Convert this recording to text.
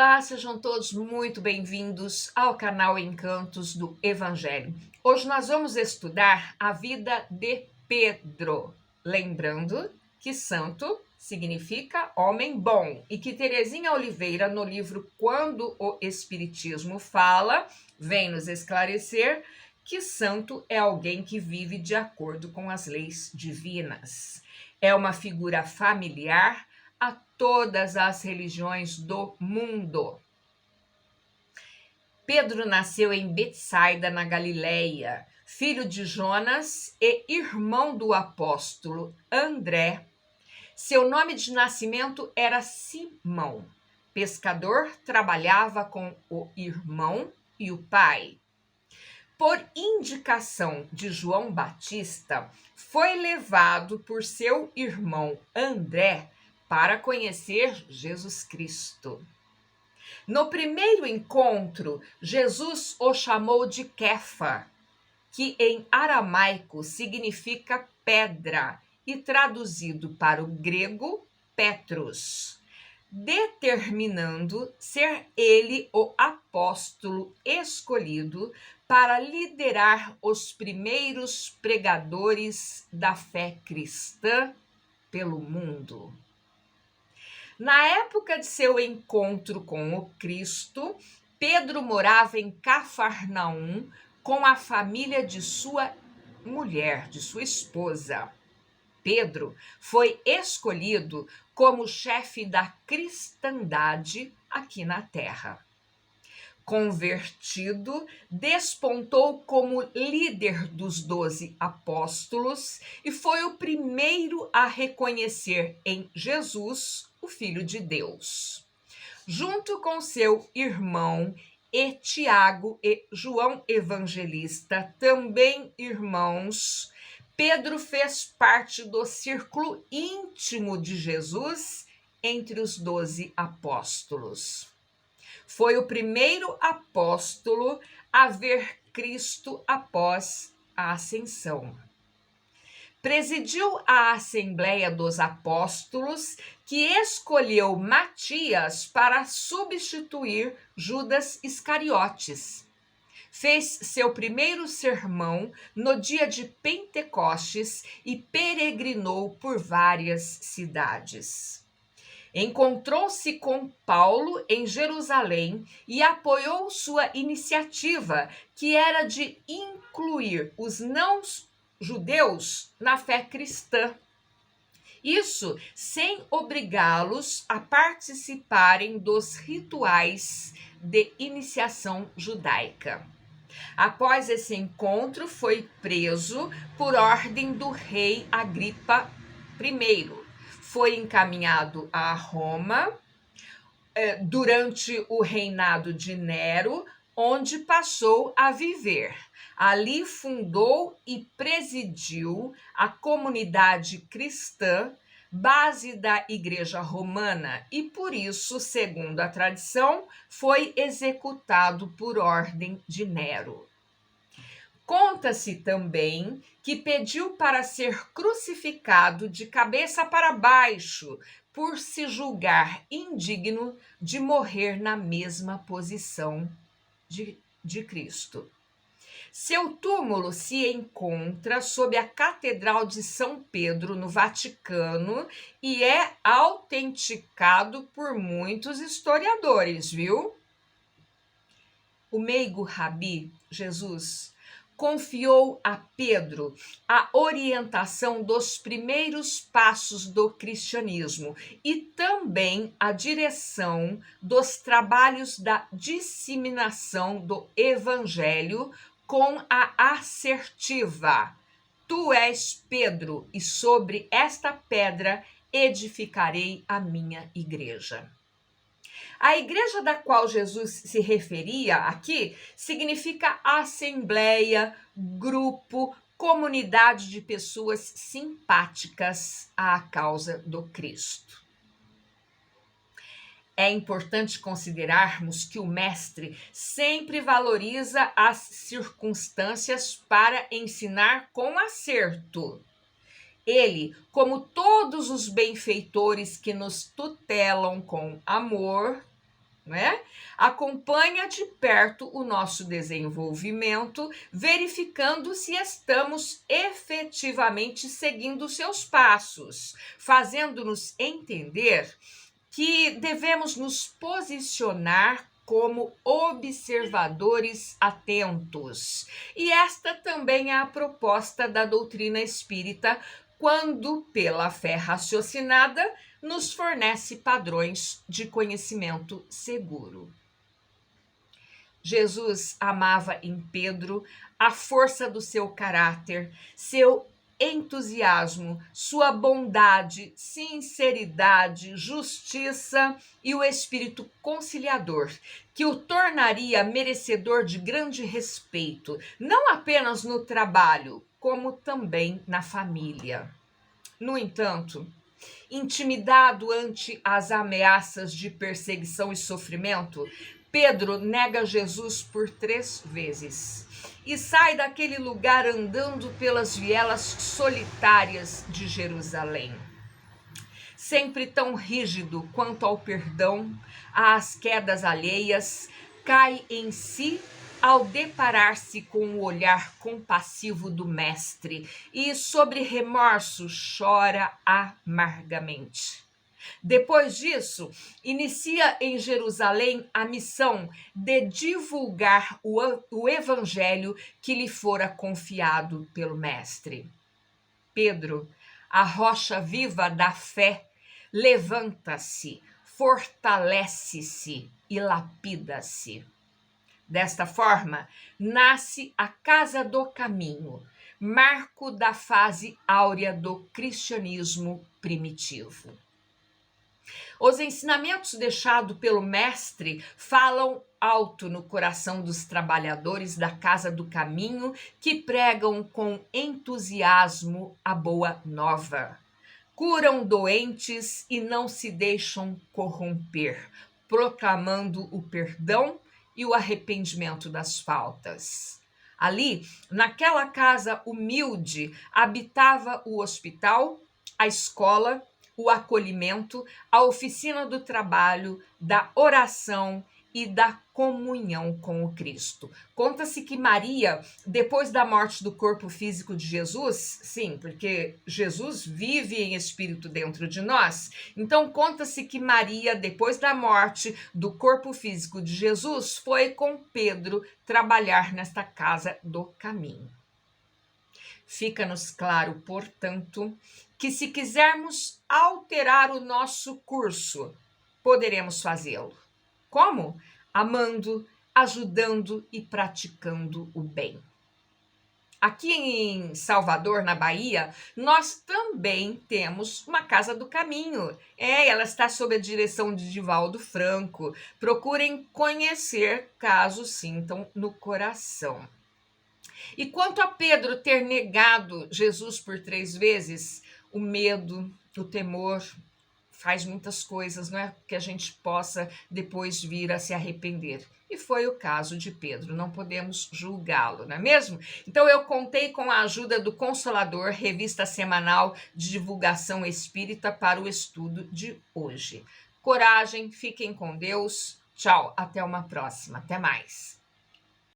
Olá, sejam todos muito bem-vindos ao canal Encantos do Evangelho. Hoje nós vamos estudar a vida de Pedro, lembrando que santo significa homem bom e que Terezinha Oliveira, no livro Quando o Espiritismo Fala, vem nos esclarecer que santo é alguém que vive de acordo com as leis divinas. É uma figura familiar a todas as religiões do mundo. Pedro nasceu em Betsaida, na Galileia, filho de Jonas e irmão do apóstolo André. Seu nome de nascimento era Simão. Pescador, trabalhava com o irmão e o pai. Por indicação de João Batista, foi levado por seu irmão André para conhecer Jesus Cristo. No primeiro encontro, Jesus o chamou de Kefa, que em aramaico significa pedra e traduzido para o grego, Petros, determinando ser ele o apóstolo escolhido para liderar os primeiros pregadores da fé cristã pelo mundo. Na época de seu encontro com o Cristo, Pedro morava em Cafarnaum com a família de sua mulher, de sua esposa. Pedro foi escolhido como chefe da cristandade aqui na terra. Convertido, despontou como líder dos 12 apóstolos e foi o primeiro a reconhecer em Jesus o Filho de Deus. Junto com seu irmão Tiago e João Evangelista, também irmãos, Pedro fez parte do círculo íntimo de Jesus entre os 12 apóstolos. Foi o primeiro apóstolo a ver Cristo após a ascensão. Presidiu a Assembleia dos Apóstolos, que escolheu Matias para substituir Judas Iscariotes. Fez seu primeiro sermão no dia de Pentecostes e peregrinou por várias cidades. Encontrou-se com Paulo em Jerusalém e apoiou sua iniciativa, que era de incluir os não-judeus na fé cristã. Isso sem obrigá-los a participarem dos rituais de iniciação judaica. Após esse encontro, foi preso por ordem do rei Agripa I. Foi encaminhado a Roma durante o reinado de Nero, onde passou a viver. Ali fundou e presidiu a comunidade cristã, base da Igreja Romana, e por isso, segundo a tradição, foi executado por ordem de Nero. Conta-se também que pediu para ser crucificado de cabeça para baixo, por se julgar indigno de morrer na mesma posição de Cristo. Seu túmulo se encontra sob a Catedral de São Pedro, no Vaticano, e é autenticado por muitos historiadores, viu? O meigo Rabi Jesus confiou a Pedro a orientação dos primeiros passos do cristianismo e também a direção dos trabalhos da disseminação do evangelho com a assertiva: Tu és Pedro, e sobre esta pedra edificarei a minha igreja. A igreja da qual Jesus se referia aqui significa assembleia, grupo, comunidade de pessoas simpáticas à causa do Cristo. É importante considerarmos que o mestre sempre valoriza as circunstâncias para ensinar com acerto. Ele, como todos os benfeitores que nos tutelam com amor, né? Acompanha de perto o nosso desenvolvimento, verificando se estamos efetivamente seguindo seus passos, fazendo-nos entender que devemos nos posicionar como observadores atentos. E esta também é a proposta da doutrina espírita, quando, pela fé raciocinada, nos fornece padrões de conhecimento seguro. Jesus amava em Pedro a força do seu caráter, seu entusiasmo, sua bondade, sinceridade, justiça e o espírito conciliador, que o tornaria merecedor de grande respeito, não apenas no trabalho, como também na família. No entanto, intimidado ante as ameaças de perseguição e sofrimento, Pedro nega Jesus por 3 vezes e sai daquele lugar andando pelas vielas solitárias de Jerusalém. Sempre tão rígido quanto ao perdão, às quedas alheias, cai em si ao deparar-se com o olhar compassivo do mestre e, sobre remorso, chora amargamente. Depois disso, inicia em Jerusalém a missão de divulgar o evangelho que lhe fora confiado pelo mestre. Pedro, a rocha viva da fé, levanta-se, fortalece-se e lapida-se. Desta forma, nasce a Casa do Caminho, marco da fase áurea do cristianismo primitivo. Os ensinamentos deixados pelo mestre falam alto no coração dos trabalhadores da Casa do Caminho, que pregam com entusiasmo a boa nova. Curam doentes e não se deixam corromper, proclamando o perdão e o arrependimento das faltas. Ali, naquela casa humilde, habitava o hospital, a escola, o acolhimento, a oficina do trabalho, da oração e da comunhão com o Cristo. Conta-se que Maria, depois da morte do corpo físico de Jesus, sim, porque Jesus vive em espírito dentro de nós, então conta-se que Maria, depois da morte do corpo físico de Jesus, foi com Pedro trabalhar nesta Casa do Caminho. Fica-nos claro, portanto, que se quisermos alterar o nosso curso, poderemos fazê-lo. Como? Amando, ajudando e praticando o bem. Aqui em Salvador, na Bahia, nós também temos uma Casa do Caminho. Ela está sob a direção de Divaldo Franco. Procurem conhecer, caso sintam no coração. E quanto a Pedro ter negado Jesus por 3 vezes, o medo, o temor faz muitas coisas, não é? Que a gente possa depois vir a se arrepender. E foi o caso de Pedro, não podemos julgá-lo, não é mesmo? Então eu contei com a ajuda do Consolador, revista semanal de divulgação espírita, para o estudo de hoje. Coragem, fiquem com Deus. Tchau, até uma próxima. Até mais.